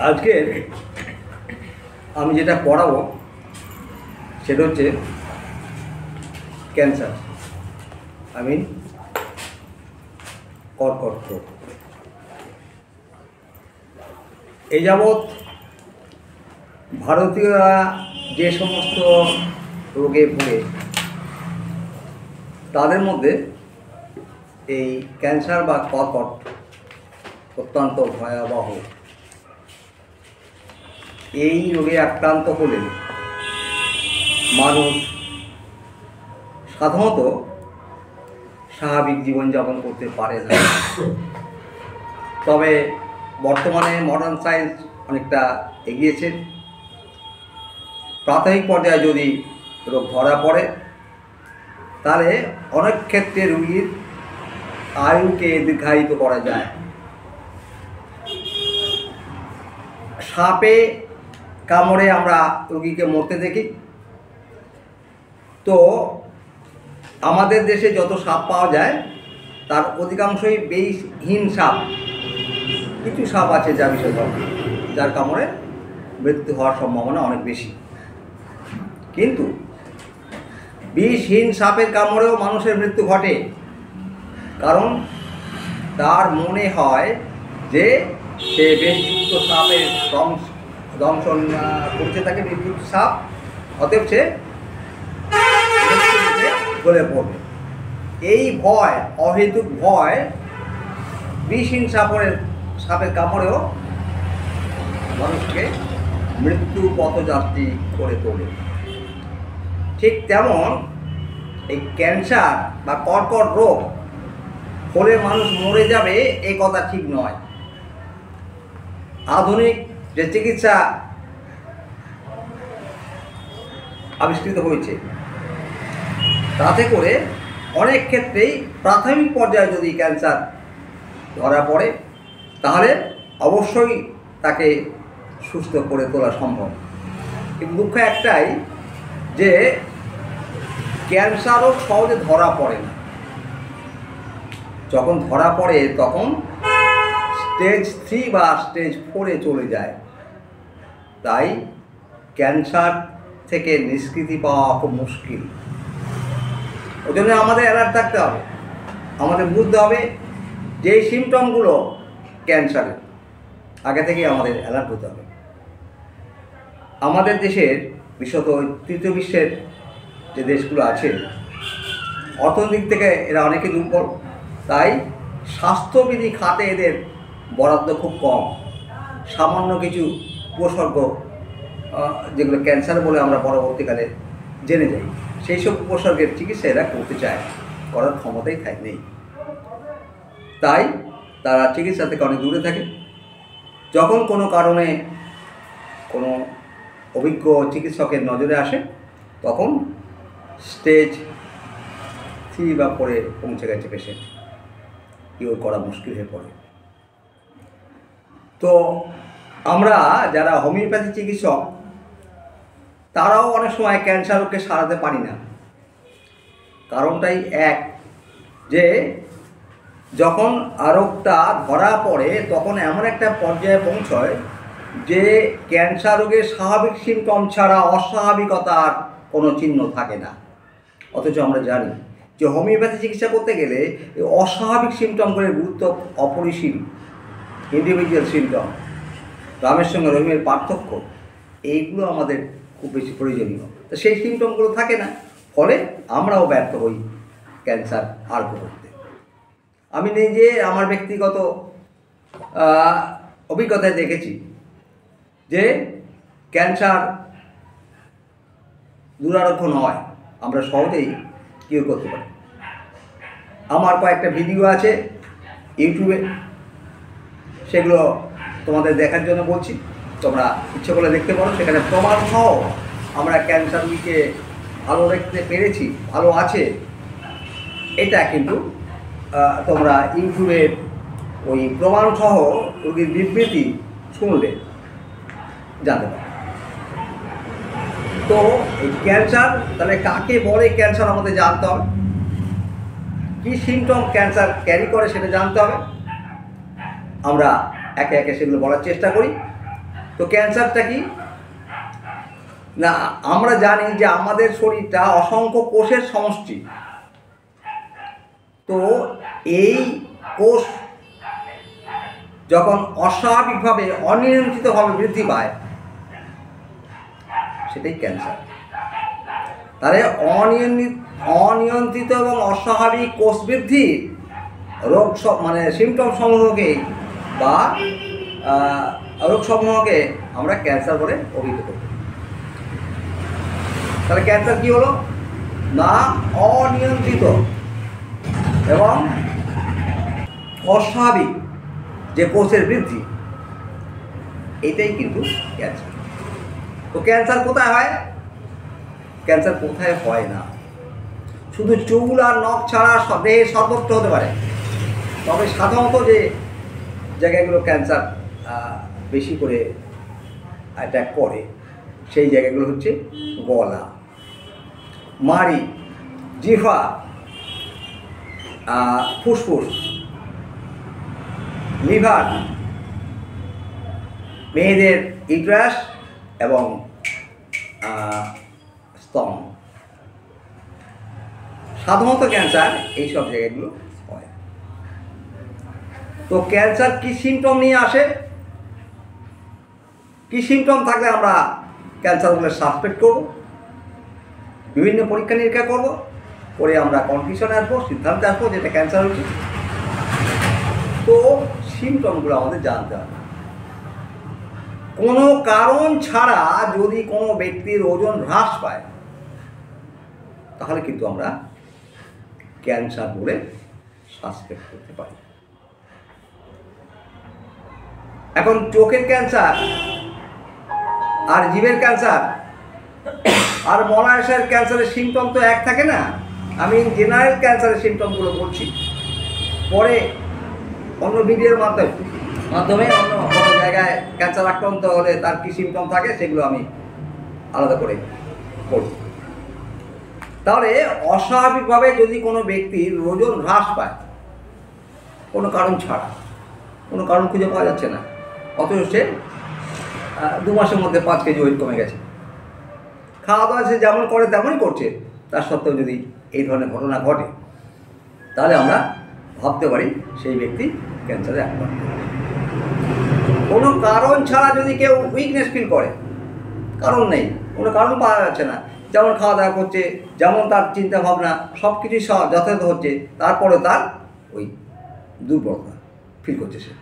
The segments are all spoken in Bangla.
আজকে আমি যেটা পড়াবো সেটা হচ্ছে ক্যান্সার, কর্কট রোগ। এই যাবৎ ভারতীয়রা যে সমস্ত রোগে ভোগে তাদের মধ্যে এই ক্যান্সার বা কর্কট অত্যন্ত ভয়াবহ। এই রোগে আক্রান্ত হলে মানুষ সাধারণত স্বাভাবিক জীবনযাপন করতে পারে না। তবে বর্তমানে মডার্ন সায়েন্স অনেকটা এগিয়েছে। প্রাথমিক পর্যায়ে যদি রোগ ধরা পড়ে তাহলে অনেক ক্ষেত্রে রোগীর আয়ুকে দীর্ঘায়িত করা যায়। সাপে কামড়ে আমরা রোগীকে মরতে দেখি। তো আমাদের দেশে যত সাপ পাওয়া যায় তার অধিকাংশই বিষহীন সাপ। কিছু সাপ আছে যা বিষধর, যার কামড়ে মৃত্যু হওয়ার সম্ভাবনা অনেক বেশি। কিন্তু বিষহীন সাপের কামড়েও মানুষের মৃত্যু ঘটে, কারণ তার মনে হয় যে সে বিষযুক্ত সাপের দংশন করছে, তাকে বিষযুক্ত সাপ, অতএব সে গলে পড়বে। এই ভয়, অহেতুক ভয় বিষহীন সাপের কামড়েও মানুষকে মৃত্যু পথযাত্রী করে তোলে। ঠিক তেমন এই ক্যান্সার বা কর্কট রোগ হলে মানুষ মরে যাবে এই কথা ঠিক নয়। আধুনিক যে চিকিৎসা আবিষ্কৃত হয়েছে তাতে করে অনেক ক্ষেত্রেই প্রাথমিক পর্যায়ে যদি ক্যান্সার ধরা পড়ে তাহলে অবশ্যই তাকে সুস্থ করে তোলা সম্ভব। কিন্তু দুঃখ একটাই যে ক্যান্সারও সহজে ধরা পড়ে না। যখন ধরা পড়ে তখন স্টেজ 3 বা স্টেজ 4-এ চলে যায়। তাই ক্যান্সার থেকে নিষ্কৃতি পাওয়া খুব মুশকিল। ওই জন্য আমাদের অ্যালার্ট থাকতে হবে। আমাদের বুঝতে হবে যে সিমটমগুলো ক্যান্সারের, আগে থেকেই আমাদের অ্যালার্ট হতে হবে। আমাদের দেশের, বিশেষত তৃতীয় বিশ্বের যে দেশগুলো আছে, অর্থনৈতিক থেকে এরা অনেকে দুর্বল। তাই স্বাস্থ্যবিধি খাতে এদের বরাদ্দ খুব কম। সামান্য কিছু উপসর্গ, যেগুলো ক্যান্সার বলে আমরা পরবর্তীকালে জেনে যাই, সেই সব উপসর্গের চিকিৎসা এরা করতে চায়, করার ক্ষমতাই নেই। তাই তারা চিকিৎসা থেকে অনেক দূরে থাকে। যখন কোনো কারণে কোনো অভিজ্ঞ চিকিৎসকের নজরে আসে তখন স্টেজ 3 বা 4-এ পৌঁছে গেছে পেশেন্ট, কিওর করা মুশকিল হয়ে পড়ে। তো আমরা যারা হোমিওপ্যাথি চিকিৎসক তারাও অনেক সময় ক্যান্সার রোগকে সারাতে পারি না। কারণটাই এক, যে যখন রোগটা ধরা পড়ে তখন এমন একটা পর্যায়ে পৌঁছয় যে ক্যান্সার রোগের স্বাভাবিক সিমটম ছাড়া অস্বাভাবিকতার কোনো চিহ্ন থাকে না। অথচ আমরা জানি যে হোমিওপ্যাথি চিকিৎসা করতে গেলে এই অস্বাভাবিক সিমটমগুলোর গুরুত্ব অপরিসীম। ইন্ডিভিজুয়াল সিমটম, রামের সঙ্গে রহিমের পার্থক্য, এইগুলো আমাদের খুব বেশি প্রয়োজনীয়। তো সেই সিমটমগুলো থাকে না, ফলে আমরাও ব্যর্থ হই ক্যান্সার আরোগ্য করতে। আমি নিজে আমার ব্যক্তিগত অভিজ্ঞতায় দেখেছি যে ক্যান্সার দুরারোগ্য নয়, আমরা সহজেই কিওর করতে পারি। আমার কয়েকটা ভিডিও আছে ইউটিউবে, সেগুলো তোমাদের দেখার জন্য বলছি, তোমরা ইচ্ছে করে দেখতে পারো। সেখানে প্রমাণ সহ আমরা ক্যান্সার রোগীকে ভালো রাখতে পেরেছি, ভালো আছে, এটা কিন্তু তোমরা ইউটিউবের ওই প্রমাণ সহ রোগীর বিবৃতি শুনলে জানতে পারো। তো এই ক্যান্সার তাহলে কাকে বলে ক্যান্সার আমাদের জানতে হবে, কী সিমটম ক্যান্সার ক্যারি করে সেটা জানতে হবে। আমরা একে একে সেগুলো বলার চেষ্টা করি। তো ক্যান্সারটা কি না, আমরা জানি যে আমাদের শরীরটা অসংখ্য কোষের সমষ্টি। তো এই কোষ যখন অস্বাভাবিকভাবে অনিয়ন্ত্রিতভাবে বৃদ্ধি পায় সেটাই ক্যান্সার। তাহলে অনিয়ন্ত্রিত এবং অস্বাভাবিক কোষ বৃদ্ধি রোগ মানে সিমটম সমূহকে বা রোগ সমূহকে আমরা ক্যান্সার বলে অভিহিত করি। তাহলে ক্যান্সার কি হলো না, অনিয়ন্ত্রিত এবং অস্বাভাবিক যে কোষের বৃদ্ধি, এটাই কিন্তু ক্যান্সার। তো ক্যান্সার কোথায় হয়? ক্যান্সার কোথায় হয় না, শুধু চুল আর নখ ছাড়া দেহে সর্বত্র হতে পারে। তবে সাধারণত যে জায়গাগুলো ক্যান্সার বেশি করে অ্যাটাক করে সেই জায়গাগুলো হচ্ছে গলা, মাড়ি, জিহ্বা, ফুসফুস, লিভার, মেয়েদের ইউটেরাস এবং স্তন। সাধারণত ক্যান্সার এইসব জায়গাগুলো হয়। তো ক্যান্সার কি সিমটম নিয়ে আসে, কি সিমটম থাকলে আমরা ক্যান্সার বলে সাসপেক্ট করব, বিভিন্ন পরীক্ষা নিরীক্ষা করব, করে আমরা কনফিউশনে আসবো, সিদ্ধান্তে আসবো যেটা ক্যান্সার হচ্ছে। তো সিমটমগুলো আমাদের জানতে হবে। কোনো কারণ ছাড়া যদি কোনো ব্যক্তির ওজন হ্রাস পায় তাহলে কিন্তু আমরা ক্যান্সার বলে সাসপেক্ট করতে পারি। এখন চোখের ক্যান্সার আর জিভের ক্যান্সার আর মলাশয়ের ক্যান্সারের সিমটম তো এক থাকে না। আমি জেনারেল ক্যান্সারের সিমটমগুলো বলছি, পরে অন্য ভিডিওর মাধ্যমে অন্য কোনো জায়গায় ক্যান্সার আক্রান্ত হলে তার কী সিমটম থাকে সেগুলো আমি আলাদা করে বলব। তাহলে অস্বাভাবিকভাবে যদি কোনো ব্যক্তির ওজন হ্রাস পায় কোনো কারণ ছাড়া, কোনো কারণ খুঁজে পাওয়া যাচ্ছে না, অথচ সে 2 মাসের মধ্যে 5 কেজি ওয়েট কমে গেছে, খাওয়া দাওয়া সে যেমন করে তেমনই করছে, তার সত্ত্বেও যদি এই ধরনের ঘটনা ঘটে তাহলে আমরা ভাবতে পারি সেই ব্যক্তি ক্যান্সারে আক্রান্ত। কোনো কারণ ছাড়া যদি কেউ উইকনেস ফিল করে, কারণ নেই, কোনো কারণ পাওয়া যাচ্ছে না, যেমন খাওয়া দাওয়া করছে, যেমন তার চিন্তা ভাবনা সব কিছুই যথাযথ হচ্ছে, তারপরে তার ওই দুর্বলতা ফিল করছে সে,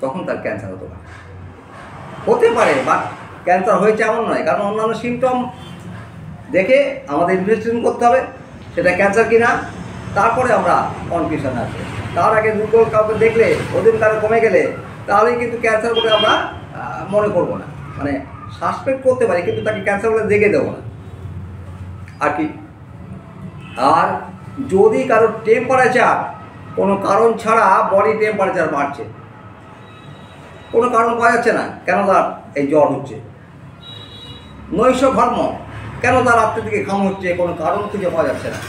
তখন তার ক্যান্সার হতে পারে। বা ক্যান্সার হয়েছে এমন নয়, কারণ অন্যান্য সিমটম দেখে আমাদের ইনভেস্টিগেশন করতে হবে সেটা ক্যান্সার কিনা, তারপরে আমরা কনফিউশনে আসবো। তার আগে দুর্বল কাউকে দেখলে, ওজন কারো কমে গেলে তাহলেই কিন্তু ক্যান্সার বলে আমরা মনে করবো না, মানে সাসপেক্ট করতে পারি কিন্তু তাকে ক্যান্সার বলে দেখে দেবো না আর কি। আর যদি কারোর টেম্পারেচার কোনো কারণ ছাড়া বডি টেম্পারেচার বাড়ছে, কোনো কারণ পাওয়া যাচ্ছে না কেন তার এই জ্বর হচ্ছে, নৈশ ঘর্ম কেন তার রাত্রের দিকে ঘাম হচ্ছে, কোনো কারণ খুঁজে পাওয়া যাচ্ছে না,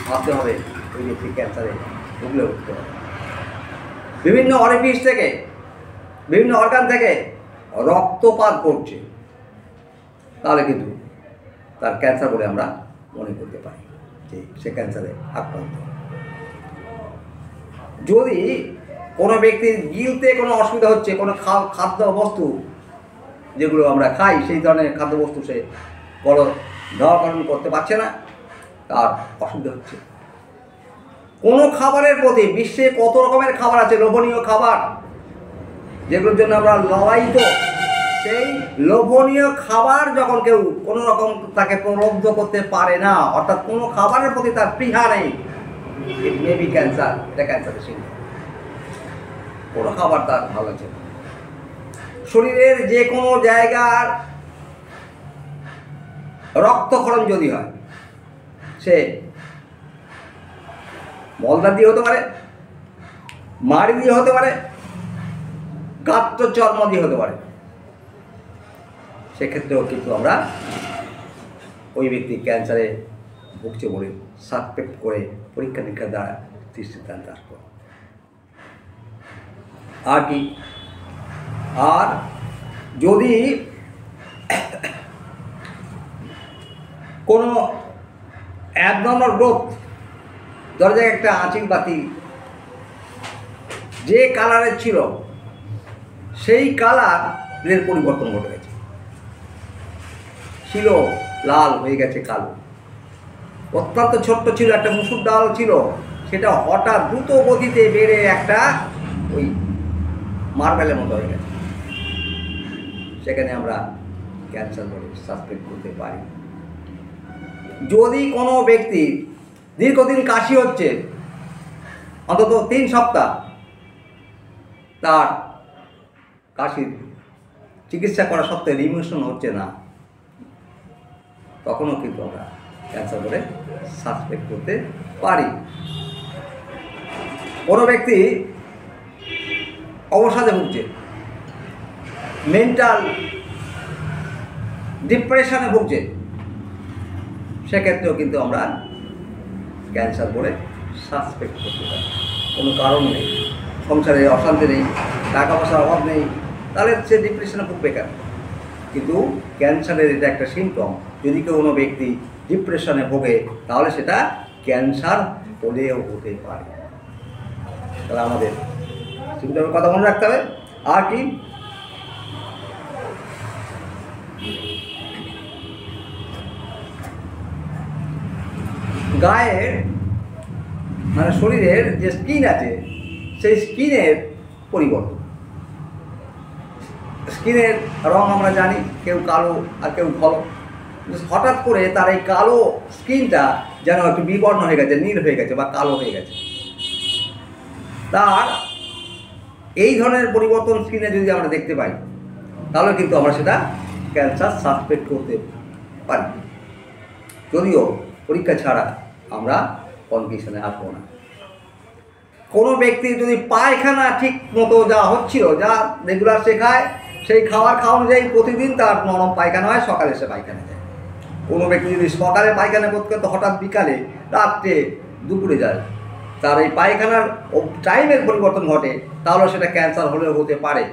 ভাবতে হবে ওই ব্যক্তি ক্যান্সারে ভুগলে উঠতে হবে। বিভিন্ন অরিফিস থেকে, বিভিন্ন অর্গান থেকে রক্তপাত করছে, তাহলে কিন্তু তার ক্যান্সার বলে আমরা মনে করতে পারি যে সে ক্যান্সারে আক্রান্ত। যদি কোনো ব্যক্তির গিলতে কোনো অসুবিধা হচ্ছে, কোনো খাদ্য বস্তু যেগুলো আমরা খাই সেই ধরনের খাদ্যবস্তু সে দেওয়াকরণ করতে পারছে না, তার অসুবিধা হচ্ছে। কোনো খাবারের প্রতি, বিশ্বে কত রকমের খাবার আছে, লোভনীয় খাবার যেগুলোর জন্য আমরা লালায়িত, সেই লোভনীয় খাবার যখন কেউ কোনো রকম তাকে প্রলব্ধ করতে পারে না, অর্থাৎ কোনো খাবারের প্রতি তার স্পৃহা নেই, ইট মে বি ক্যান্সার, এটা ক্যান্সারের সিমটম। কোনো খাবার তার ভালো লাগছে না। শরীরের যে কোনো জায়গার রক্তক্ষরণ যদি হয়, সে মলদার দিয়ে হতে পারে, মাড়ি দিয়ে হতে পারে, গাত্র চর্ম দিয়ে হতে পারে, সেক্ষেত্রেও কিন্তু আমরা ওই ব্যক্তি ক্যান্সারে ভুগছে বলে সাসপেক্ট করে পরীক্ষা নিরীক্ষার দ্বারা সিদ্ধান্তে আসবো। আর কি, আর যদি কোনো অ্যাবনর্মাল গ্রোথ, ধরা যাক একটা আঁচিল বাতি যে কালারের ছিল সেই কালারের পরিবর্তন ঘটে গেছে, ছিল লাল হয়ে গেছে কালো। অত্যন্ত ছোট্ট ছিল, একটা মুসুর ডাল ছিল, সেটা হঠাৎ দ্রুত গতিতে বেড়ে একটা ওই মার্বেলের মতো হয়ে গেছে। সেখানে আমরা ক্যান্সার বলে সাসপেক্ট করতে পারি। যদি কোনো ব্যক্তি দীর্ঘদিন কাশি হচ্ছে, অন্তত 3 সপ্তাহ তার কাশির চিকিৎসা করা সত্ত্বেও রিমিশন হচ্ছে না, তখনও কিন্তু আমরা ক্যান্সার বলে সাসপেক্ট করতে পারি। কোনো ব্যক্তি অবসাদে ভুগছে, মেন্টাল ডিপ্রেশনে ভুগছে, সেক্ষেত্রেও কিন্তু আমরা ক্যান্সার বলে সাসপেক্ট করতে পারি। কোনো কারণ নেই, সংসারে অশান্তি নেই, টাকা পয়সার অভাব নেই, তাহলে সে ডিপ্রেশনে খুব বেকার। কিন্তু ক্যান্সারের এটা একটা সিমটম। যদি কোনো ব্যক্তি ডিপ্রেশনে ভোগে তাহলে সেটা ক্যান্সার বলেও হতে পারে। তাহলে আমাদের সিমটমের কথা মনে রাখতে হবে। আর কি, গায়ের মানে শরীরের যে স্কিন আছে সেই স্কিনের পরিবর্তন। স্কিনের রং আমরা জানি, কেউ কালো আর কেউ ঘন। হঠাৎ করে তার এই কালো স্কিনটা যেন একটু বিবর্ণ হয়ে গেছে, নীল হয়ে গেছে বা কালো হয়ে গেছে। তার এই ধরনের পরিবর্তন স্কিনে যদি আমরা দেখতে পাই তাহলে কিন্তু আমরা সেটা ক্যান্সার সাসপেক্ট করতে পারি। যদিও পরীক্ষা ছাড়া আমরা কনফিউশনে আসবো না। কোনো ব্যক্তি যদি পায়খানা ঠিক মতো যা হচ্ছিল, যা রেগুলার সে খায়, সেই খাওয়ার অনুযায়ী প্রতিদিন তার নরম পায়খানা হয়, সকালে সে পায়খানা যায়। কোনো ব্যক্তি যদি সকালে পায়খানা করতে করতে হঠাৎ বিকালে, রাত্রে, দুপুরে যায়, তার এই পায়খানার টাইমের পরিবর্তন ঘটে, তাহলে সেটা ক্যান্সার হলেও হতে পারে।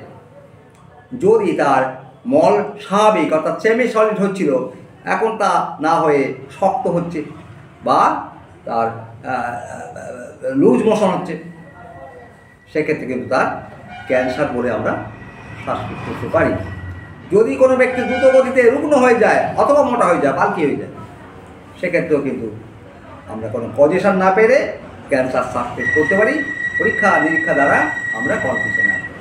যদি তার মল স্বাভাবিক অর্থাৎ সেমি সলিড হচ্ছিল, এখন তা না হয়ে শক্ত হচ্ছে বা তার লুজ মোশন হচ্ছে, সেক্ষেত্রে কিন্তু তার ক্যান্সার বলে আমরা সাসপেক্ট করতে পারি। যদি কোনো ব্যক্তি দ্রুত গতিতে রুগ্ন হয়ে যায় অথবা মোটা হয়ে যায়, বাল্কি হয়ে যায়, সেক্ষেত্রেও কিন্তু আমরা কোনো পজিশন না পেরে ক্যান্সার সাসপেক্ট করতে পারি। পরীক্ষা নিরীক্ষা দ্বারা আমরা কনফিউশনে আসবো।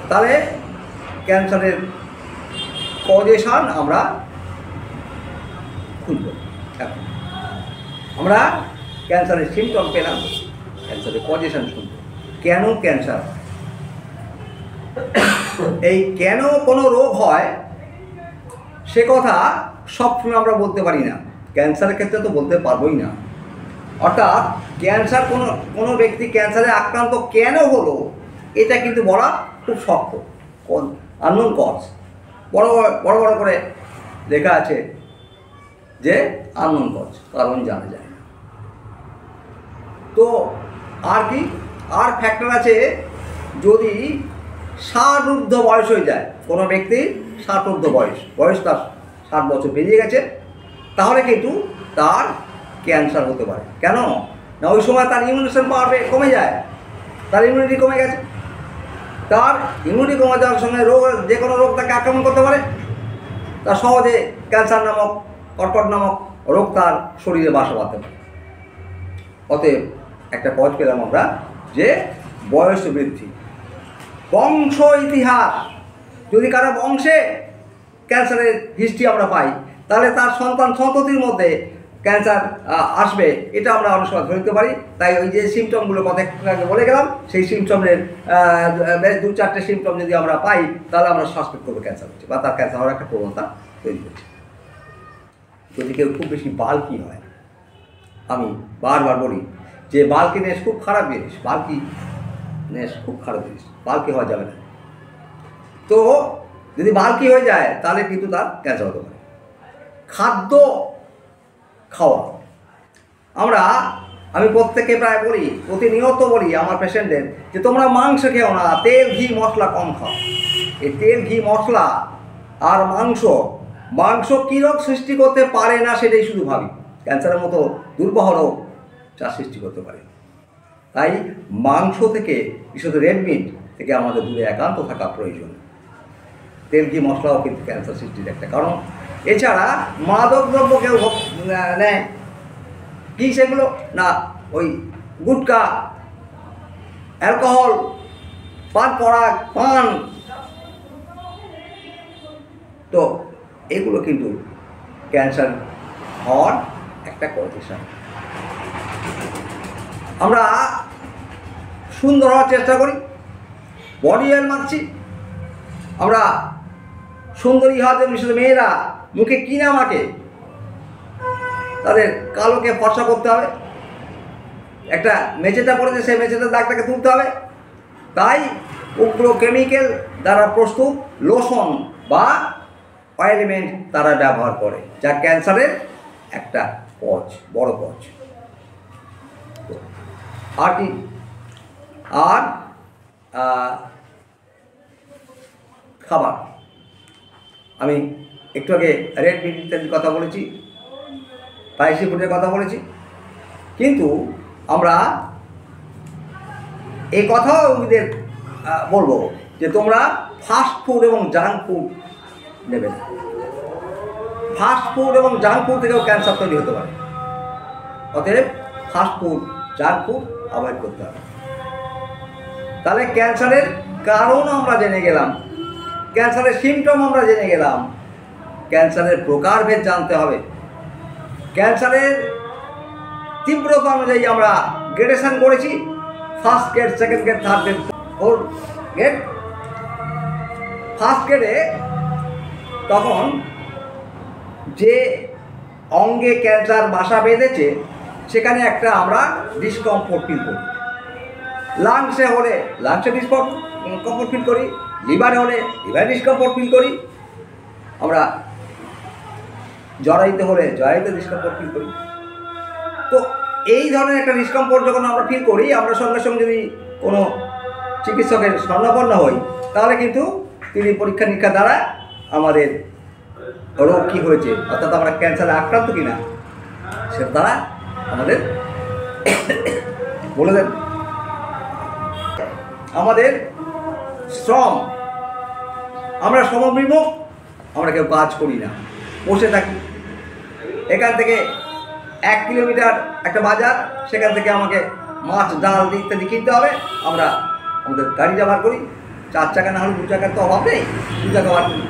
তাহলে ক্যান্সারের পজিশন আমরা খুঁজব। এখন আমরা ক্যান্সারের সিমটম পেলাম, ক্যান্সারের পজিশন শুনব। কেন ক্যান্সার, এই কেন কোনো রোগ হয় সে কথা সবসময় আমরা বলতে পারি না, ক্যান্সারের ক্ষেত্রে তো বলতে পারবোই না। অর্থাৎ ক্যান্সার কোনো ব্যক্তি ক্যান্সারে আক্রান্ত কেন হলো এটা কিন্তু বলা খুব শক্ত। আননোন কজ বড় বড় করে লেখা আছে যে আননোন কজ, কারণ জানা যায় না। তো আর কি, আর ফ্যাক্টর আছে, যদি 60 ঊর্ধ্ব বয়স হয়ে যায়, কোনো ব্যক্তির 60 ঊর্ধ্ব বয়স তার 60 বছর পেরিয়ে গেছে, তাহলে কিন্তু তার ক্যান্সার হতে পারে। কেন না, ওই সময় তার ইমিউনেশন পাওয়ার কমে যায়, তার ইমিউনিটি কমে গেছে। তার ইমিউনিটি কমে যাওয়ার সঙ্গে রোগ, যে কোনো রোগ তাকে আক্রমণ করতে পারে, তার সহজে ক্যান্সার নামক, কর্কট নামক রোগ তার শরীরে বাসা বাঁধতে পারে। অতএব একটা পথ পেলাম আমরা যে বয়স বৃদ্ধি, বংশ ইতিহাস, যদি কারো বংশে ক্যান্সারের হিস্ট্রি আমরা পাই তাহলে তার সন্তান সন্ততির মধ্যে ক্যান্সার আসবে, এটা আমরা অনেক সময় ধরে নিতে পারি। তাই ওই যে সিমটমগুলো কথা একটু বলে গেলাম, সেই সিমটমের 2-4টে সিমটম যদি আমরা পাই তাহলে আমরা সাসপেক্ট করবো ক্যান্সার হচ্ছে বা তার ক্যান্সার হওয়ার একটা প্রবণতা তৈরি করছে। যদি কেউ খুব বেশি বাল্কি হয়, আমি বারবার বলি যে বাল্কিনেস খুব খারাপ জিনিস, বাল্কিনেস খুব খারাপ জিনিস, বাল্কি হওয়া যাবে না। তো যদি বাল্কি হয়ে যায় তাহলে কিন্তু তার ক্যান্সার হতে পারে। খাদ্য খাওয়া, আমরা আমি প্রত্যেককে প্রায় বলি, প্রতিনিয়ত বলি আমার পেশেন্টদের যে তোমরা মাংস খেও না, তেল ঘি মশলা কম খাও। এই তেল ঘি মশলা আর মাংস কী রোগ সৃষ্টি করতে পারে না সেটাই শুধু ভাবি। ক্যান্সারের মতো দুর্বহ রোগ যা সৃষ্টি করতে পারে। তাই মাংস থেকে, বিশেষত রেড মিট থেকে আমাদের দূরে একান্ত থাকা প্রয়োজন। তেল ঘি মশলাও কিন্তু ক্যান্সার সৃষ্টির একটা কারণ। এছাড়া মাদক দ্রব্য কেউ নেয়, কী সেগুলো না, ওই গুটকা, অ্যালকোহল, পান, তো এগুলো কিন্তু ক্যান্সার হওয়ার একটা কন্ডিশন। আমরা সুন্দর হওয়ার চেষ্টা করি, বডি অয়েল মাখছি, আমরা সুন্দরী হওয়ার জন্য বিশেষ মেয়েরা মুখে কিনা মাখে, তাদের কালোকে ফর্সা করতে হবে, একটা মেঝেটা পড়েছে সেই মেঝেটার দাগটাকে তুলতে হবে। তাই উগ্র কেমিক্যাল দ্বারা প্রস্তুত লোশন বা অয়েলমেন্ট তারা ব্যবহার করে, যা ক্যান্সারের একটা বড় কজ। আর কি, আর খাবার, আমি একটু আগে রেড মিট ইত্যাদির কথা বলেছি, স্পাইসি ফুডের কথা বলেছি, কিন্তু আমরা এই কথাও ওদের বলবো যে তোমরা ফাস্ট ফুড এবং জাঙ্ক ফুড নেবে না। ফাস্ট ফুড এবং জাঙ্ক ফুড থেকেও ক্যান্সার তৈরি হতে পারে। অতএব fast food, junk food avoid করতে হবে। তাহলে ক্যান্সারের কারণ আমরা জেনে গেলাম, ক্যান্সারের সিমটম আমরা জেনে গেলাম, ক্যান্সারের প্রকারভেদ জানতে হবে, ক্যান্সারের তীব্রতা অনুযায়ী আমরা গ্রেডেশন করেছি, first grade, second grade, third grade, fourth grade. First গ্রেডে তখন যে অঙ্গে ক্যান্সার বাসা বেঁধেছে সেখানে একটা আমরা ডিসকমফোর্ট ফিল করি। লাংসে হলে লাংসে ডিসকমফোর্ট ফিল করি, লিভারে হলে লিভারে ডিসকমফোর্ট ফিল করি, আমরা জরাইতে হলে জরাইতে ডিসকমফোর্ট ফিল করি। তো এই ধরনের একটা ডিসকমফোর্ট যখন আমরা ফিল করি, আমরা সঙ্গে সঙ্গে যদি কোনো চিকিৎসকের শরণাপন্ন হই, তাহলে কিন্তু তিনি পরীক্ষা নিরীক্ষা দ্বারা আমাদের রোগ কী হয়েছে, অর্থাৎ আমরা ক্যান্সারে আক্রান্ত কিনা, সেটা তারা আমাদের বলে দেন। আমাদের শ্রম, আমরা শ্রমবিমুখ, আমরা কেউ কাজ করি না, বসে থাকি। এখান থেকে 1 কিলোমিটার একটা বাজার, সেখান থেকে আমাকে মাছ, ডাল ইত্যাদি কিনতে হবে, আমরা আমাদের গাড়ি ব্যবহার করি, 4 চাকা না হলে 2 চাকার তো অভাব নেই, 2 চাকা ব্যবহার করি।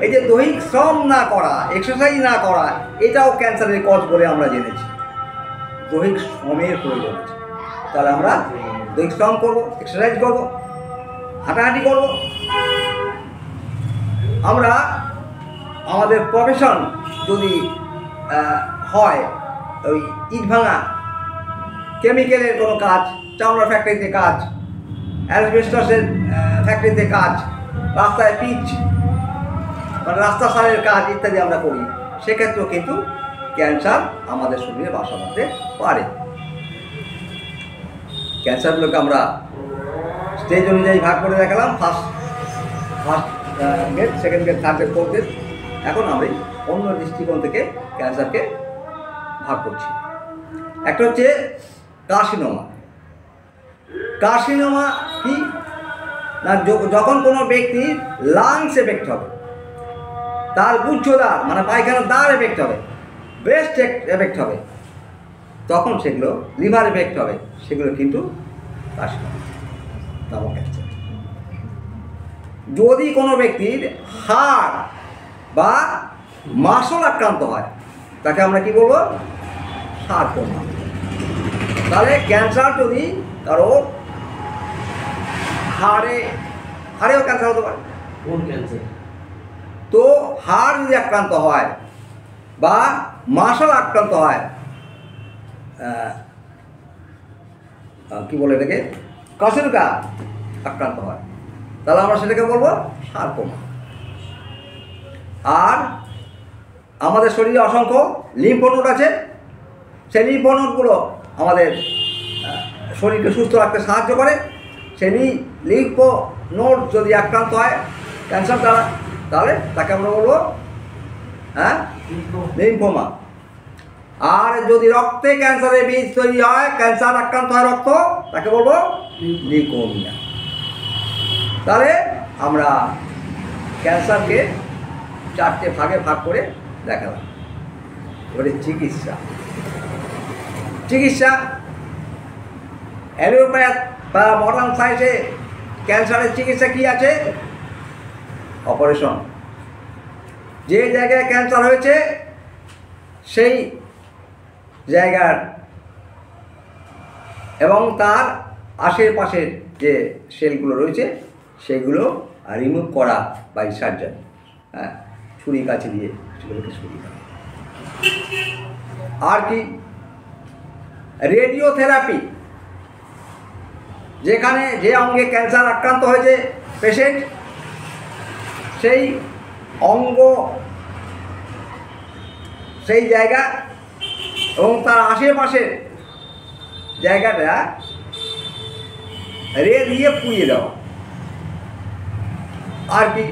এই যে দৈহিক শ্রম না করা, এক্সারসাইজ না করা, এটাও ক্যান্সারের কজ বলে আমরা জেনেছি। দৈহিক শ্রমের প্রয়োজন আছে। তাহলে আমরা দৈহিক শ্রম করবো, এক্সারসাইজ করবো, হাঁটাহাঁটি করবো। আমরা আমাদের প্রফেশন যদি হয় ওই ইট ভাঙা, কেমিক্যালের কোনো কাজ, চামড়া ফ্যাক্টরিতে কাজ, অ্যাসবেস্টসের ফ্যাক্টরিতে কাজ, রাস্তায় পিচ মানে রাস্তা সারের কাজ ইত্যাদি আমরা করি, সেক্ষেত্রেও কিন্তু ক্যান্সার আমাদের শরীরে বাসা বাঁধতে পারে। ক্যান্সারগুলোকে আমরা স্টেজ অনুযায়ী ভাগ করে দেখালাম, first grade, second grade, third grade, fourth grade. এখন আমরা অন্য দৃষ্টিকোণ থেকে ক্যান্সারকে ভাগ করছি। একটা হচ্ছে কার্সিনোমা। কার্সিনোমা কি না, যখন কোনো ব্যক্তির লাংস এফেক্ট হবে, তার গুচ্ছদ্বার মানে পায়খানার দ্বার এফেক্ট হবে, ব্রেস্ট এফেক্ট হবে, তখন সেগুলো লিভার এফেক্ট হবে, সেগুলো কিন্তু কার্সিনোমা নামক ক্যান্সার। যদি কোনো ব্যক্তির হাড় বা মাসল আক্রান্ত হয়, তাকে আমরা কি বলবো, সার্কোমা। তাহলে ক্যান্সার যদি কারো হাড়েও ক্যান্সার হতে পারে। কোন ক্যান্সার? তো হাড় যদি আক্রান্ত হয় বা মাসল আক্রান্ত হয়, কি বলে এটাকে, কার্সিনোমা আক্রান্ত হয়, তাহলে আমরা সেটাকে বলবো সার্কোমা। আর আমাদের শরীরে অসংখ্য লিম্ফ নোড আছে, সেই লিম্ফ নোডগুলো আমাদের শরীরকে সুস্থ রাখতে সাহায্য করে। সেই লিম্ফো নোড যদি আক্রান্ত হয় ক্যান্সার দ্বারা, তাহলে তাকে আমরা বলবো লিম্ফোমা। আর যদি রক্তে ক্যান্সারের বীজ তৈরি হয়, ক্যান্সার আক্রান্ত হয় রক্ত, তাকে বলবো লিউকোমিয়া। তাহলে আমরা ক্যান্সারকে 4টে ভাগে ভাগ করে দেখালাম। এবারে চিকিৎসা অ্যালোপ্যাথ বা মডার্ন সায়েন্সে ক্যান্সারের চিকিৎসা কী আছে? অপারেশন। যে জায়গায় ক্যান্সার হয়েছে সেই জায়গার এবং তার আশেপাশের যে সেলগুলো রয়েছে সেগুলো রিমুভ করা বাই সার্জন, ছুরি কাছে দিয়ে সেগুলোকে সরিয়ে দেওয়া। আর কি? রেডিওথেরাপি, যেখানে যে অঙ্গে ক্যান্সার আক্রান্ত হয়েছে পেশেন্ট, সেই অঙ্গ, সেই জায়গা এবং তার আশেপাশের জায়গাটা রে দিয়ে পুড়িয়ে দেওয়া। আর কি?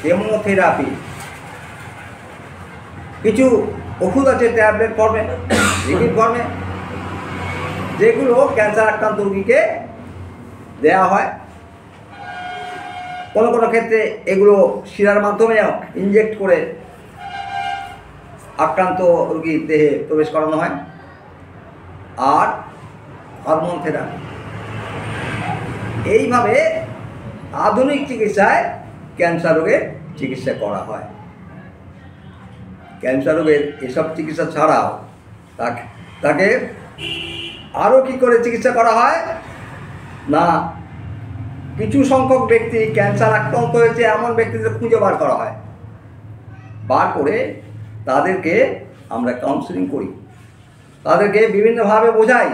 কেমোথেরাপি, কিছু ওষুধ আছে ট্যাবলেট ফর্মে, লিকুইড ফর্মে, যেগুলো ক্যান্সার আক্রান্ত রোগীকে দেওয়া হয়। কোনো কোনো ক্ষেত্রে এগুলো শিরার মাধ্যমে ইনজেক্ট করে আক্রান্ত রোগীর দেহে প্রবেশ করানো হয়। আর হরমোন থেরাপি। এইভাবে আধুনিক চিকিৎসায় ক্যান্সার রোগের চিকিৎসা করা হয়। ক্যান্সার রোগের এসব চিকিৎসা ছাড়াও তাকে আরও কী করে চিকিৎসা করা হয় না, কিছু সংখ্যক ব্যক্তি ক্যান্সার আক্রান্ত হয়েছে এমন ব্যক্তিদের খুঁজে বার করা হয়। বার করে তাদেরকে আমরা কাউন্সেলিং করি, তাদেরকে বিভিন্নভাবে বোঝাই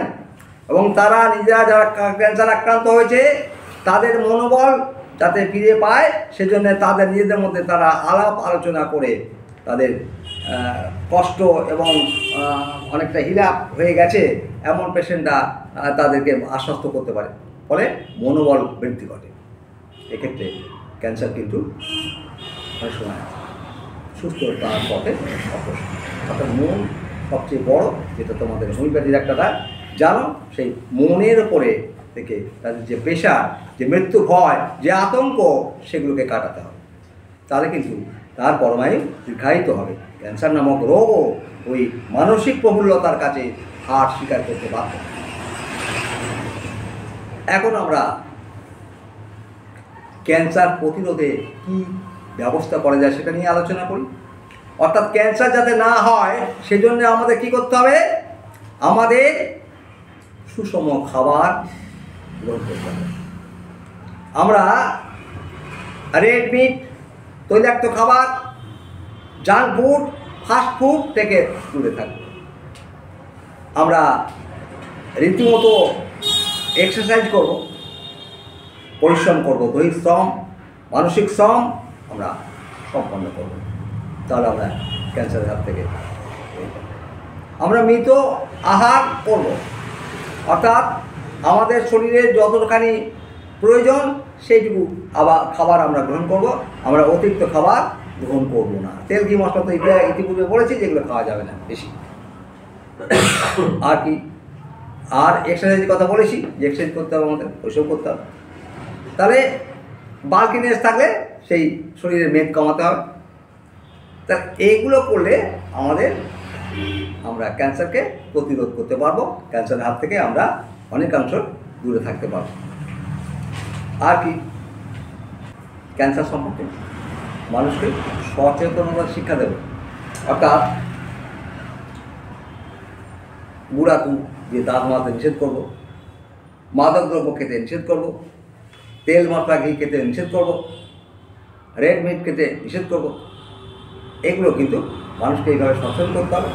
এবং তারা নিজেরা যারা ক্যান্সার আক্রান্ত হয়েছে তাদের মনোবল যাতে ফিরে পায় সেজন্য তাদের নিজেদের মধ্যে তারা আলাপ আলোচনা করে তাদের কষ্ট এবং অনেকটা হিলাপ হয়ে গেছে এমন পেশেন্টরা তাদেরকে আশ্বস্ত করতে পারে, ফলে মনোবল বৃদ্ধি ঘটে। এক্ষেত্রে ক্যান্সার কিন্তু অনেক সময় সুস্থতার পথে অগ্রসর। অর্থাৎ মন সবচেয়ে বড়, যেটা তোমাদের হোমিওপ্যাথি ডাক্তাররা জানো, সেই মনের ওপরে থেকে তাদের যে পেশা, যে মৃত্যু ভয়, যে আতঙ্ক, সেগুলোকে কাটাতে হবে। তাহলে কিন্তু তার পরমায়ু দীর্ঘায়িত হবে। ক্যান্সার নামক রোগও ওই মানসিক প্রফুল্লতার কাছে হার স্বীকার করতে বাধ্য। এখন আমরা ক্যান্সার প্রতিরোধে কী ব্যবস্থা করা যায় সেটা নিয়ে আলোচনা করি। অর্থাৎ ক্যান্সার যাতে না হয় সেজন্য আমাদের কি করতে হবে? আমাদের সুষম খাবার গ্রহণ করতে হবে। আমরা রেড মিট, তৈলাক্ত খাবার, জাঙ্ক ফুড, ফাস্ট ফুড থেকে দূরে থাকবো। আমরা রীতিমতো এক্সারসাইজ করব, পরিশ্রম করব, দৈহিক শ্রম, মানসিক শ্রম আমরা সম্পন্ন করব। তাহলে আমরা ক্যান্সারের হাত থেকে আমরা মৃত আহার করব, অর্থাৎ আমাদের শরীরে যতখানি প্রয়োজন সেইটুকু খাবার আমরা গ্রহণ করব। আমরা অতিরিক্ত খাবার গ্রহণ করব না। তেল ঘি মশলা তো ইতিপূর্বে বলেছি যেগুলো খাওয়া যাবে না বেশি। আর কি? আর এক্সারসাইজের কথা বলেছি, যে এক্সারসাইজ করতে হবে আমাদের, ওইসব করতে হবে। তাহলে বাল্কিনেস থাকলে সেই শরীরের মেদ কমাতে হবে। তা এইগুলো করলে আমরা ক্যান্সারকে প্রতিরোধ করতে পারবো, ক্যান্সারের হাত থেকে আমরা অনেকাংশ দূরে থাকতে পারবো। আর কি? ক্যান্সার সম্পর্কে মানুষকে সচেতনতার শিক্ষা দেবে। অর্থাৎ গুড়াকু দিয়ে দাঁত মাজতে নিষেধ করবো, মাদক দ্রব্য খেতে নিষেধ করবো, তেল মশলা ঘি খেতে নিষেধ করবো, রেড মিট খেতে নিষেধ করবো। এগুলো কিন্তু মানুষকে এইভাবে সচেতন করতে হবে।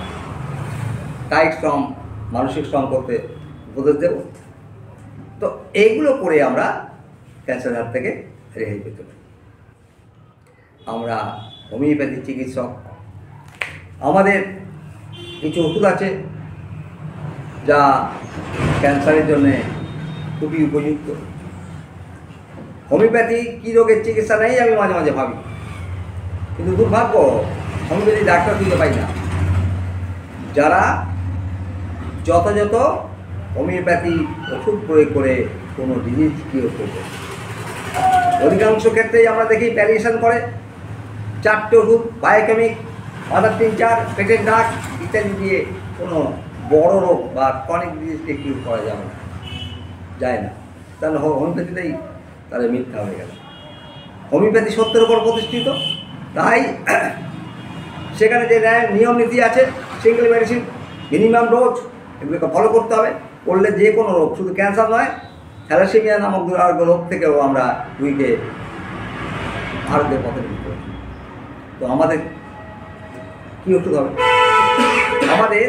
কায়িক শ্রম, মানসিক শ্রম করতে উপদেশ দেব। তো এইগুলো করে আমরা ক্যান্সারের হাত থেকে রেহাই পেতে পারি। আমরা হোমিওপ্যাথি চিকিৎসক, আমাদের কিছু ওষুধ আছে যা ক্যান্সারের জন্যে খুবই উপযুক্ত। হোমিওপ্যাথি কী রোগের চিকিৎসা নেই আমি মাঝে মাঝে ভাবি, কিন্তু দুর্ভাগ্য হোমিওপ্যাথি ডাক্তার খুঁজে পাই না যারা যথাযথ হোমিওপ্যাথি ওষুধ প্রয়োগ করে কোনো ডিজিজ কিওর করবে। অধিকাংশ ক্ষেত্রেই আমরা দেখি প্যালিয়েশন করে 4টে ওষুধ, বায়োকেমিক, আদার তিনচার, পেটের দাগ ইত্যাদি দিয়ে কোনো বড় রোগ বা ক্রনিক ডিজিজকে কিওর করা যাবে না, যায় না। তাহলে হোমিওপ্যাথিটাই তাহলে মিথ্যা হয়ে গেল। হোমিওপ্যাথি সত্যের উপর প্রতিষ্ঠিত, তাই সেখানে যে নিয়ম নীতি আছে, সিঙ্গেল মেডিসিন, মিনিমাম ডোজ, এগুলোকে ফলো করতে হবে। করলে যে কোনো রোগ, শুধু ক্যান্সার নয়, থ্যালাসেমিয়া নামক দুরারোগ্য রোগ থেকেও আমরা রুগীকে আরোগ্যের পথে নিতে পারি। তো আমাদের কী ওষুধ হবে? আমাদের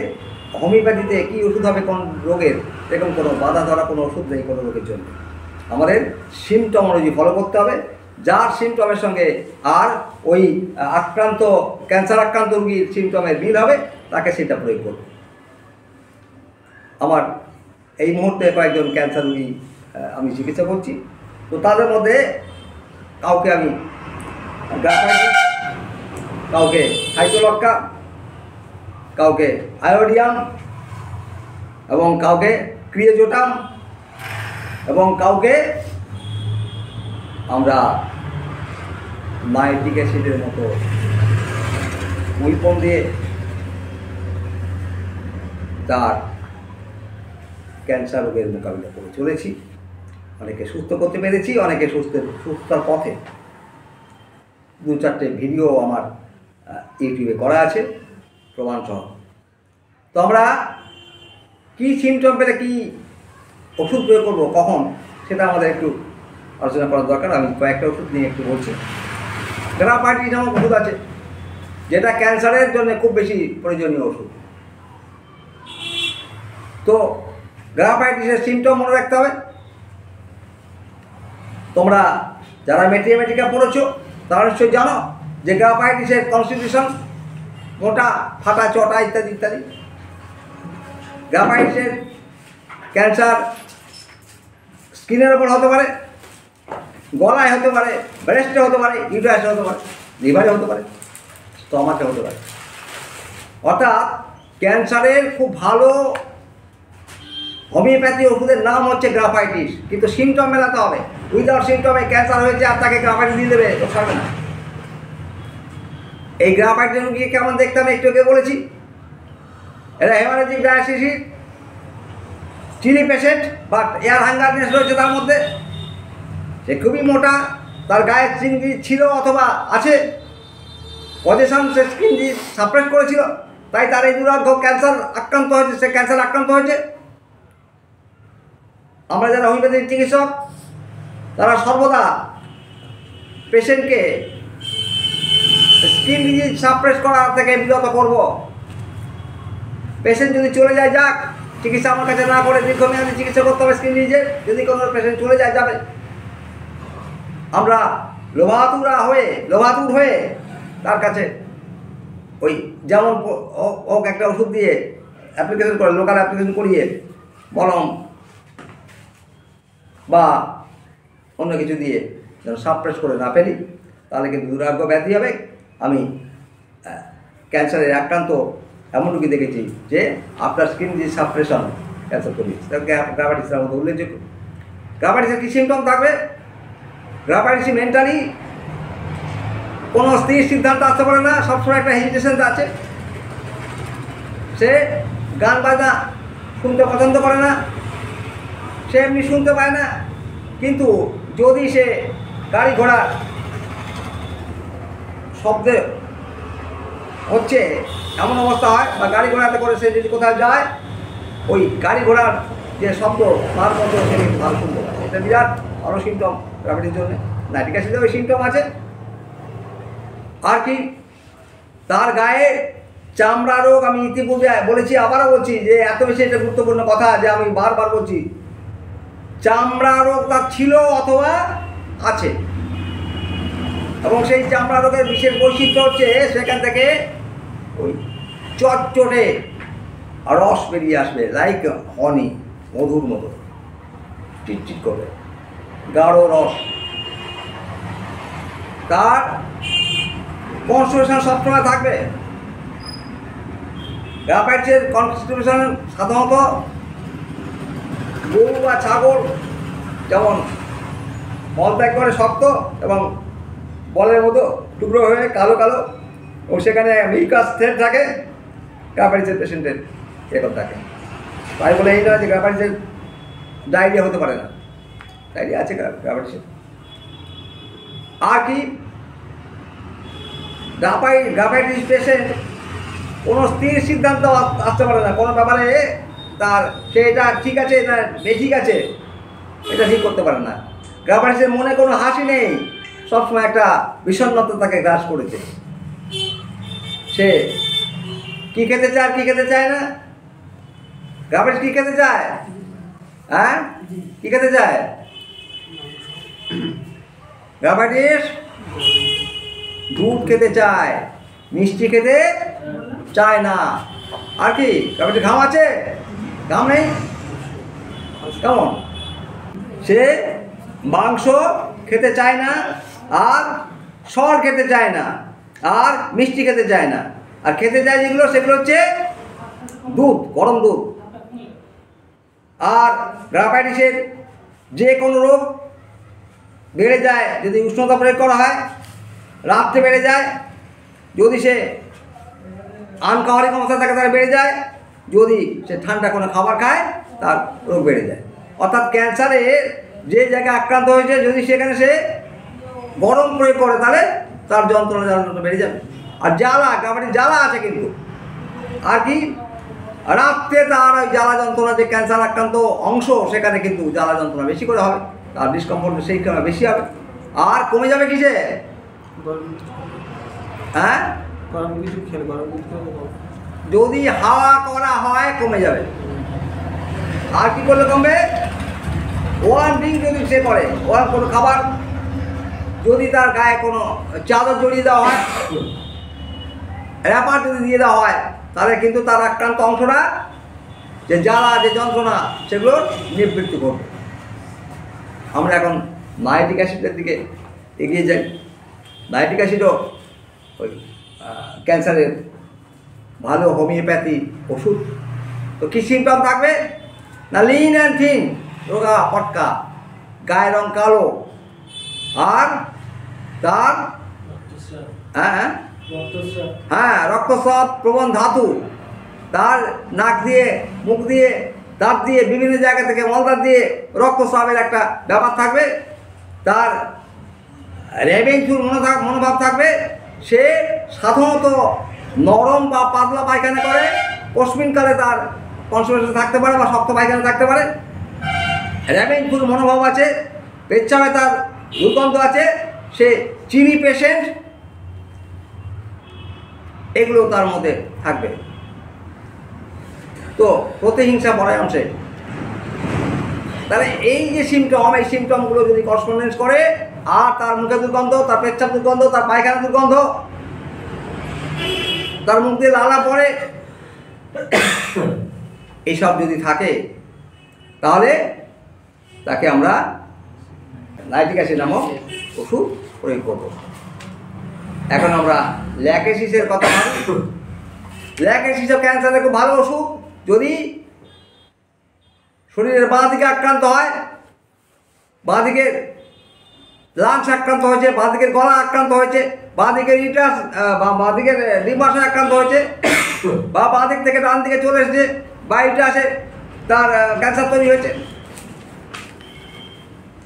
হোমিওপ্যাথিতে কী ওষুধ হবে কোন রোগের, এরকম কোনো বাধা ধরা কোনো ওষুধ নেই কোনো রোগের জন্য। আমাদের সিমটমোলজি ফলো করতে হবে, যার সিমটমের সঙ্গে আর ওই আক্রান্ত ক্যান্সার আক্রান্ত রোগীর সিমটমের মিল হবে তাকে সেটা প্রয়োগ করব। আমার এই মুহূর্তে কয়েকজন ক্যান্সার রোগী আমি চিকিৎসা করছি, তো তাদের মধ্যে কাউকে আমি গ্রাফাইটিস, কাউকে হাইড্রোলক্কা, কাউকে আয়োডিয়াম, এবং কাউকে ক্রিয়েজোটাম, এবং কাউকে আমরা নাইট্রিক অ্যাসিডের মতো উইপন দিয়ে তার ক্যান্সার রোগের মোকাবিলা করে চলেছি। অনেকে সুস্থ করতে পেরেছি, অনেকে সুস্থতার পথে। 2-4টে ভিডিও আমার ইউটিউবে করা আছে প্রমাণসহ। তো আমরা কী সিমটম পেলে কী ওষুধ প্রয়োগ করবো, কখন, সেটা আমাদের একটু আলোচনা করার দরকার। আমি কয়েকটা ওষুধ নিয়ে একটু বলছি। গ্রাফাইটিস নামক ওষুধ আছে, যেটা ক্যান্সারের জন্য খুব বেশি প্রয়োজনীয় ওষুধ। তো গ্রাফাইটিসের সিমটম মনে রাখতে হবে। তোমরা যারা ম্যাথমেটিকা পড়েছো তারা নিশ্চয়ই জানো যে গ্রাফাইটিসের কনস্টিটিউশন মোটা, ফাটা, চটা ইত্যাদি ইত্যাদি। গ্রাফাইটিসের ক্যান্সার স্কিনের ওপর হতে পারে, গলায় হতে পারে, ব্রেস্টে হতে পারে, ইউটারাসে হতে পারে, লিভারে হতে পারে, স্টমাকে হতে পারে। অর্থাৎ ক্যান্সারের খুব ভালো হোমিওপ্যাথি ওষুধের নাম হচ্ছে গ্রাফাইটিস, কিন্তু সিমটম মেলাতে হবে। উইদাউট সিমটমে ক্যান্সার হয়েছে আর তাকে গ্রাফাইটিস দিয়ে দেবে, তো ছাড়বে না। এই গ্রাফাইটিস রোগীকে কেমন দেখতে আমি একটু আগে বলেছি। এরা হেমারেজিক ডায়াসিসিস, চিনি পেশেন্ট বা এয়ার হাঙ্গারনেস রয়েছে তার মধ্যে। সে খুবই মোটা, তার গায়ে স্কিন ডিজিজ ছিল অথবা আছে, পজিশন সে স্কিন ডিজিজ সাপ্রেস করেছিল, তাই তার এই দুরারোগ্য ক্যান্সার আক্রান্ত হয়েছে, সে ক্যান্সার আক্রান্ত হয়েছে। আমরা যারা হোমিওপ্যাথিক চিকিৎসক তারা সর্বদা পেশেন্টকে স্কিন ডিজিজ সাপ্রেস করা থেকে বিরত করব। পেশেন্ট যদি চলে যায় যাক, চিকিৎসা আমার কাছে না করে দীর্ঘমেয়াদী চিকিৎসা করতে হবে স্কিন ডিজিজের। যদি কোনো পেশেন্ট চলে যায় যাবে, আমরা লোভাতুর হয়ে তার কাছে ওই যেমন হোক একটা ওষুধ দিয়ে অ্যাপ্লিকেশন করে, লোকাল অ্যাপ্লিকেশন করিয়ে মলম বা অন্য কিছু দিয়ে যেন সাপ্রেস করে না ফেলি, তাহলে কিন্তু দুরারোগ্য ব্যাধি হবে। আমি ক্যান্সারের আক্রান্ত এমন রোগী দেখেছি যে আপনার স্কিন ডিজিজ সাপ্রেশন ক্যান্সার করিয়েছে, তাকে গ্রাফাইটিসের মতো উল্লেখযোগ্য। গ্রাফাইটিসের কী সিমটম থাকবে? গ্রাফাইটিস মেন্টালি কোনো স্থির সিদ্ধান্ত আসতে পারে না, সবসময় একটা হেজিটেশন আছে। সে গান বাজনা শুনতে পছন্দ করে না, সে এমনি শুনতে পায় না, কিন্তু যদি সে গাড়ি ঘোড়া শব্দে হচ্ছে এমন অবস্থা হয়, বা গাড়ি ঘোড়াতে করে সে যদি কোথাও যায়, ওই গাড়ি ঘোড়ার যে শব্দ তার মতো সে ভালো শুনতে পায়। এটা বিরাট ভালো সিমটম গ্রাফাইটিসের জন্য। নাইট্রিক অ্যাসিডের ওই সিমটম আছে। আর কি, তার গায়ে চামড়া রোগ, আমি ইতিপূর্বে বলেছি, আবারও বলছি যে এত বেশি এটা গুরুত্বপূর্ণ কথা যে আমি বারবার বলছি, চামড়া রোগ তার ছিল অথবা আছে, এবং সেই চামড়া রোগের বিশেষ বৈশিষ্ট্য হচ্ছে সেখান থেকে ওই চটচটে আর রস বেরিয়ে আসবে লাইক হনি, মধুর মতো চিটচিট করবে, গাঢ় রস। তার কনস্টিটিউশন সবসময় থাকবে। গ্রাফাইটের কনস্টিটিউশন সাধারণত গরু বা ছাগল যেমন মলত্যাগ করে শক্ত এবং বলের মতো টুকরো হয়ে কালো কালো, ও সেখানে মিউকাস থ্রেড থাকে, গ্রাফাইটের পেশেন্টের এরকম থাকে। তাই বলে এই নয় যে গ্রাফাইটের ডায়রিয়া হতে পারে না, ডায়রিয়া আছে গ্রাফাইটের। আর কি গ্রাফাইটিস পেশেন্ট কোনো স্থির সিদ্ধান্ত আসতে পারে না কোনো ব্যাপারে, তার সে এটা ঠিক আছে না বেঠিক আছে এটা ঠিক করতে পারে না। গ্রাফাইটিসের মনে কোনো হাসি নেই, সবসময় একটা বিষণ্ণতা তাকে গ্রাস করেছে। সে কি খেতে চায় আর কি খেতে চায় না। গ্রাফাইটিস কি খেতে চায়? হ্যাঁ, কি খেতে চায়? গ্রাফাইটিস দুধ খেতে চায়, মিষ্টি খেতে চায় না। আর কি গ্রাফাইটিস ঘাম আছে? ঘাম নেই? কেমন? সে মাংস খেতে চায় না, আর সর খেতে চায় না, আর মিষ্টি খেতে চায় না। আর খেতে চায় যেগুলো সেগুলো হচ্ছে দুধ, গরম দুধ। আর গ্রাফাইটিসের যে কোনো রোগ বেড়ে যায় যদি উষ্ণতা প্রয়োগ করা হয়, রাত্রে বেড়ে যায়, যদি সে আনকাওয়ারিক অবস্থা থাকে তাহলে বেড়ে যায়, যদি সে ঠান্ডা কোনো খাবার খায় তার রোগ বেড়ে যায়। অর্থাৎ ক্যান্সারে যে জায়গায় আক্রান্ত হয়েছে যদি সেখানে সে গরম প্রয়োগ করে তাহলে তার যন্ত্রণা বেড়ে যাবে। আর জ্বালা, গ্রাফাইটিস জ্বালা আছে কিন্তু। আর কি রাত্রে তার ওই জ্বালা যন্ত্রণা, যে ক্যান্সার আক্রান্ত অংশ সেখানে কিন্তু জ্বালা যন্ত্রণা বেশি করে হবে, তার ডিসকমফোর্ট সেই কারণে বেশি হবে। আর কমে যাবে কিসে? হ্যাঁ, যদি হাওয়া করা হয় কমে যাবে। আর কি করলে কমবে? ওয়ান ড্রিঙ্ক যদি সে করে, ওয়ান কোনো খাবার যদি তার গায়ে কোনো চাদর জড়িয়ে দেওয়া হয়, র্যাপার যদি দিয়ে দেওয়া হয়, তাহলে কিন্তু তার আক্রান্ত অংশটা যে জ্বালা যে যন্ত্রণা সেগুলো নিবৃত্তি করবে। আমরা এখন নাইট্রিক অ্যাসিডের দিকে এগিয়ে যাই। নাইট্রিক অ্যাসিডও ওই ক্যান্সারের ভালো হোমিওপ্যাথি ওষুধ। তো কী সিমটম থাকবে না? লিন অ্যান্ড থিন, রোগা পটকা, গায়ের রং কালো, আর তার হ্যাঁ রক্তস্রাব প্রবণ ধাতু, তার নাক দিয়ে মুখ দিয়ে দাঁত দিয়ে বিভিন্ন জায়গা থেকে মলদার দিয়ে রক্তস্রাবের একটা ব্যাপার থাকবে, তার রেভেঞ্চুর মনোভাব থাকবে। সে সাধারণত নরম বা পাতলা পায়খানা করে, পশ্চিমকালে তার কনস্টিটিউশন থাকতে পারে বা শক্ত পায়খানা থাকতে পারে। রেভেঞ্চুর মনোভাব আছে, পেচ্ছাপে তার দুর্গন্ধ আছে, সে চিনি পেশেন্ট, এগুলো তার মধ্যে থাকবে। তো প্রতিহিংসা পরায়ণসে, তাহলে এই যে সিমটম, এই সিমটমগুলো যদি করসপন্ডেন্স করে, আর তার মুখে দুর্গন্ধ, তার পেচ্ছাপ দুর্গন্ধ, তার পায়খানা দুর্গন্ধ, তার মুখ দিয়ে লালা পড়ে, এইসব যদি থাকে তাহলে তাকে আমরা নাইট্রিক অ্যাসিড নামক ওষুধ প্রয়োগ করব। এখন আমরা ল্যাকেসিসের কথা ভাবি। ল্যাকেসিসও ক্যান্সারের খুব ভালো ওষুধ। যদি শরীরের বাঁ দিকে আক্রান্ত হয়, বাঁ দিকে লাংস আক্রান্ত হয়েছে, বাঁ দিকের গলা আক্রান্ত হয়েছে, বাঁ দিকের ইটাস বা বাঁ দিকের ডিম্বাশয় আক্রান্ত হয়েছে, বা বাঁ দিক থেকে ডান দিকে চলে এসেছে, বা ইটাসে তার ক্যান্সার তৈরি হয়েছে,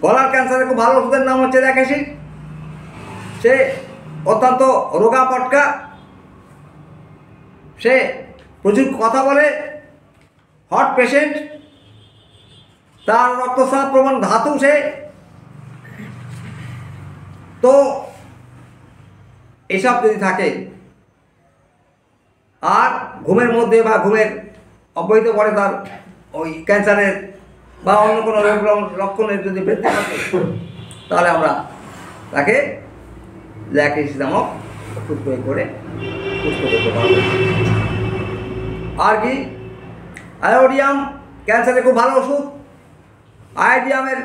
গলার ক্যান্সারের খুব ভালো ওষুধের নাম হচ্ছে ল্যাকেসিস। সে অত্যন্ত রোগা পটকা, সে প্রচুর কথা বলে, হট পেশেন্ট, তার রক্তস্রাব প্রবণ ধাতু সে। তো এসব যদি থাকে আর ঘুমের মধ্যে বা ঘুমের অব্যহিত পরে তার ওই ক্যান্সারের বা অন্য কোনো রোগ লক্ষণের যদি বৃদ্ধি থাকে, তাহলে আমরা তাকে ল্যাকেসিস নামক ওষুধ প্রয়োগ করে সুস্থ করতে পারব। আর কি আয়োডিয়াম ক্যান্সারের খুব ভালো ওষুধ। আয়োডিয়ামের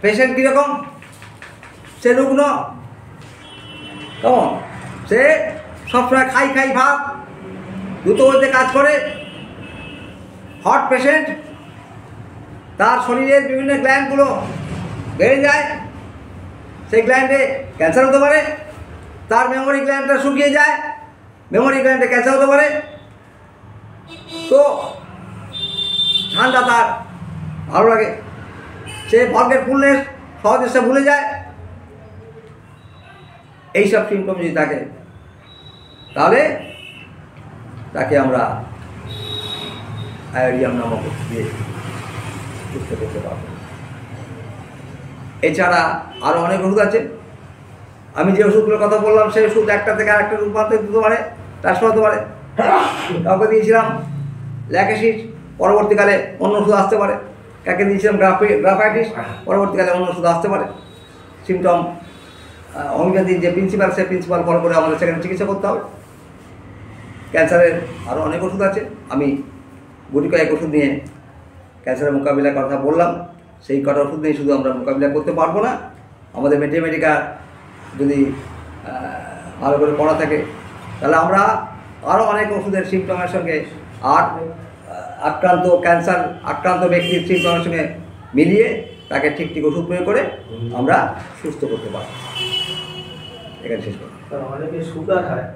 পেশেন্ট কীরকম? সে রুগ্ন, কেমন? সে সবসময় খাই ভাব, দ্রুত গতিতে কাজ করে। হট পেশেন্ট, তার শরীরের বিভিন্ন গ্ল্যান্ডগুলো বেড়ে যায়, সেই গ্ল্যান্ডে ক্যান্সার হতে পারে। তার মেমোরি গ্ল্যান্ডটা শুকিয়ে যায়, মেমোরি গ্ল্যান্ডে ক্যান্সার হতে পারে। তো ঠান্ডা তার ভালো লাগে, সে ফরগেটফুলনেস, সহজে সে ভুলে যায়। এইসব সিমটম যদি থাকে তাহলে তাকে আমরা আয়োডিয়াম নামক ওষুধ দিয়ে সুস্থ করতে পারব। এছাড়া আরও অনেক ওষুধ আছে। আমি যে ওষুধগুলোর কথা বললাম সেই ওষুধ একটা থেকে আরেকটা রূপান্তরিত দিতে পারে, ট্রান্সফার হতে পারে। কাউকে দিয়েছিলাম ল্যাকেসিস, পরবর্তীকালে অন্য ওষুধ আসতে পারে। কাকে দিয়েছিলাম গ্রাফাইটিস, পরবর্তীকালে অন্য ওষুধ আসতে পারে। সিমটম হোমিওপ্যাথির যে প্রিন্সিপাল, সেই প্রিন্সিপাল ফলো করে আমাদের সেখানে চিকিৎসা করতে হবে। ক্যান্সারের আরও অনেক ওষুধ আছে। আমি গুটি কয়েক ওষুধ নিয়ে ক্যান্সারের মোকাবিলার কথা বললাম। সেই কটা ওষুধ নিয়ে শুধু আমরা মোকাবিলা করতে পারবো না। আমাদের ম্যাথমেটিকা যদি ভালো করে পড়া থাকে তাহলে আমরা আরও অনেক ওষুধের সিমটমের সঙ্গে আর ক্যান্সার আক্রান্ত ব্যক্তির সিমটমের সঙ্গে মিলিয়ে তাকে ঠিক ওষুধ প্রয়োগ করে আমরা সুস্থ করতে পারব। এখানে শেষ করি। অনেকে সুগার হয়।